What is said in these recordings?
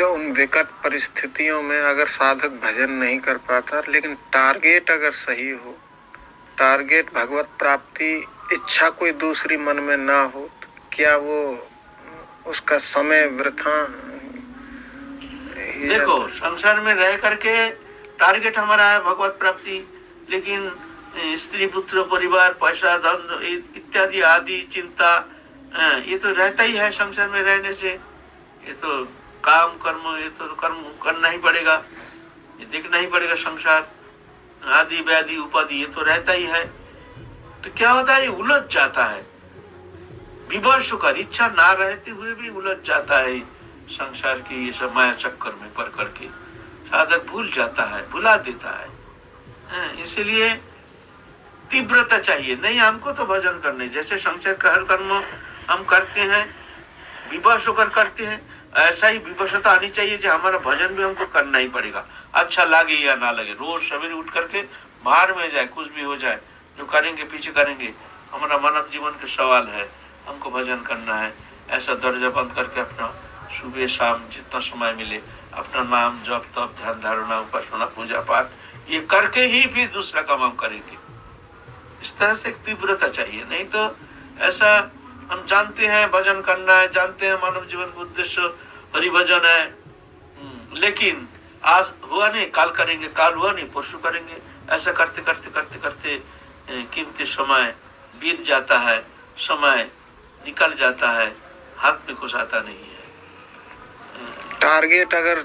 अच्छा, उन विकट परिस्थितियों में अगर साधक भजन नहीं कर पाता, लेकिन टारगेट अगर सही हो, टारगेट भगवत प्राप्ति, इच्छा कोई दूसरी मन में ना हो, तो क्या वो उसका समय वृथा? देखो, संसार में रह करके टारगेट हमारा है भगवत प्राप्ति, लेकिन स्त्री पुत्र परिवार पैसा धन इत्यादि आदि चिंता ये तो रहता ही है संसार में रहने से। ये तो काम कर्म, ये तो कर्म करना ही पड़ेगा, ये देखना ही पड़ेगा। संसार आदि व्याधि उपाधि ये तो रहता ही है। तो क्या होता है, उलझ जाता है, विवश होकर इच्छा ना रहते हुए भी उलझ जाता है संसार की ये सब माया चक्कर में पड़ करके। साधक भूल जाता है, भुला देता है। इसलिए तीव्रता चाहिए। नहीं, हमको तो भजन करने, जैसे संसार का हर कर्म हम करते हैं विवश होकर करते हैं, ऐसा ही विवशता आनी चाहिए कि हमारा भजन भी हमको करना ही पड़ेगा, अच्छा लगे या ना लगे। रोज सवेरे उठ करके बाहर में जाए, कुछ भी हो जाए, जो करेंगे पीछे करेंगे। हमारा मानव जीवन का सवाल है, हमको भजन करना है। ऐसा दर्जा बंद करके अपना सुबह शाम जितना समय मिले अपना नाम जप तप ध्यान धारणा उपासना पूजा पाठ ये करके ही फिर दूसरा काम हम करेंगे। इस तरह से एक तीव्रता चाहिए। नहीं तो ऐसा हम जानते हैं भजन करना है, जानते हैं मानव जीवन का उद्देश्य हरि भजन है, लेकिन आज हुआ नहीं, काल करेंगे, काल हुआ नहीं, परसों करेंगे। ऐसा करते करते करते करते कीमती समय बीत जाता है, समय निकल जाता है, हाथ में कुछ आता नहीं है। टारगेट अगर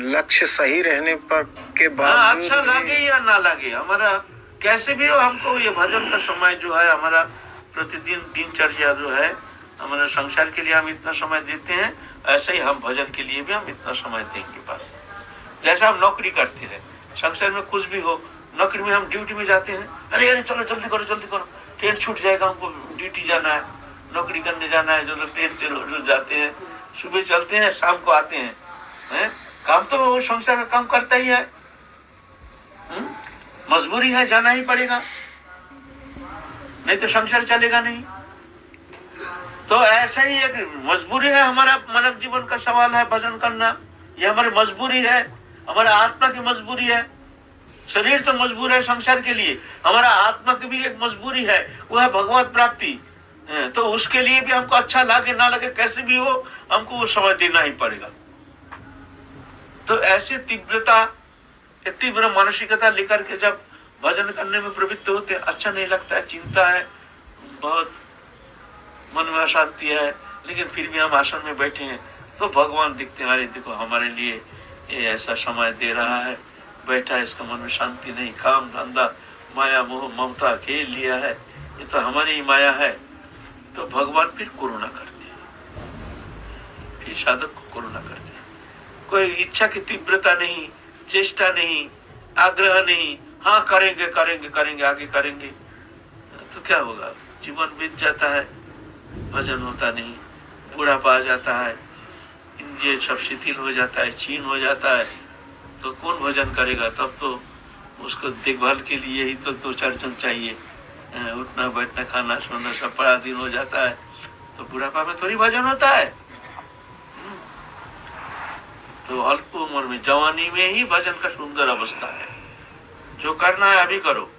लक्ष्य सही रहने पर के बाद अच्छा लगे या ना लगे, हमारा कैसे भी हो, हमको ये भजन का समय जो है हमारा प्रतिदिन दिनचर्या जो है हमारे संसार के लिए हम इतना समय देते हैं, ऐसे ही हम भजन के लिए भी हम इतना समय देंगे। बस जैसा हम नौकरी करते हैं, संसार में कुछ भी हो, नौकरी में हम ड्यूटी में जाते हैं, अरे अरे चलो जल्दी करो जल्दी करो, ट्रेन छूट जाएगा, हमको ड्यूटी जाना है, नौकरी करने जाना है। जो लोग ट्रेन से जाते हैं, सुबह चलते हैं शाम को आते हैं, काम तो वो संसार का काम करता ही है, मजबूरी है, जाना ही पड़ेगा, नहीं तो संसार चलेगा नहीं। तो ऐसा ही एक मजबूरी है, हमारा मानव जीवन का सवाल है भजन करना, ये हमारी मजबूरी है, हमारा आत्मा की मजबूरी है। शरीर तो मजबूर है संसार के लिए, हमारा आत्मा की भी एक मजबूरी है, वो है भगवत प्राप्ति। तो उसके लिए भी हमको अच्छा लगे ना लगे, कैसे भी हो, हमको वो समय देना ही पड़ेगा। तो ऐसे तीव्रता, तीव्र मानसिकता लेकर के जब भजन करने में प्रवृत्त होते हैं, अच्छा नहीं लगता है, चिंता है, बहुत मन में अशांति है, लेकिन फिर भी हम आसन में बैठे हैं तो भगवान दिखते हैं, अरे देखो हमारे लिए ये ऐसा समय दे रहा है, बैठा है, इसका मन में शांति नहीं, काम धंधा माया मोह ममता खेल लिया है, ये तो हमारी ही माया है। तो भगवान फिर करुणा करते हैं, फिर साधक को करुणा करते हैं। कोई इच्छा की तीव्रता नहीं, चेष्टा नहीं, आग्रह नहीं, हाँ करेंगे करेंगे करेंगे आगे करेंगे, तो क्या होगा, जीवन बीत जाता है, भजन होता नहीं, बूढ़ापा आ जाता है, इंद्रिय सब शिथिल हो जाता है, क्षीण हो जाता है, तो कौन भजन करेगा। तब तो उसको देखभाल के लिए ही तो दो चार जन चाहिए, उठना बैठना खाना सोना सब पराधीन हो जाता है, तो बुढ़ापा में थोड़ी भजन होता है। तो अल्प उम्र में, जवानी में ही भजन का सुंदर अवस्था है, जो करना है अभी करो।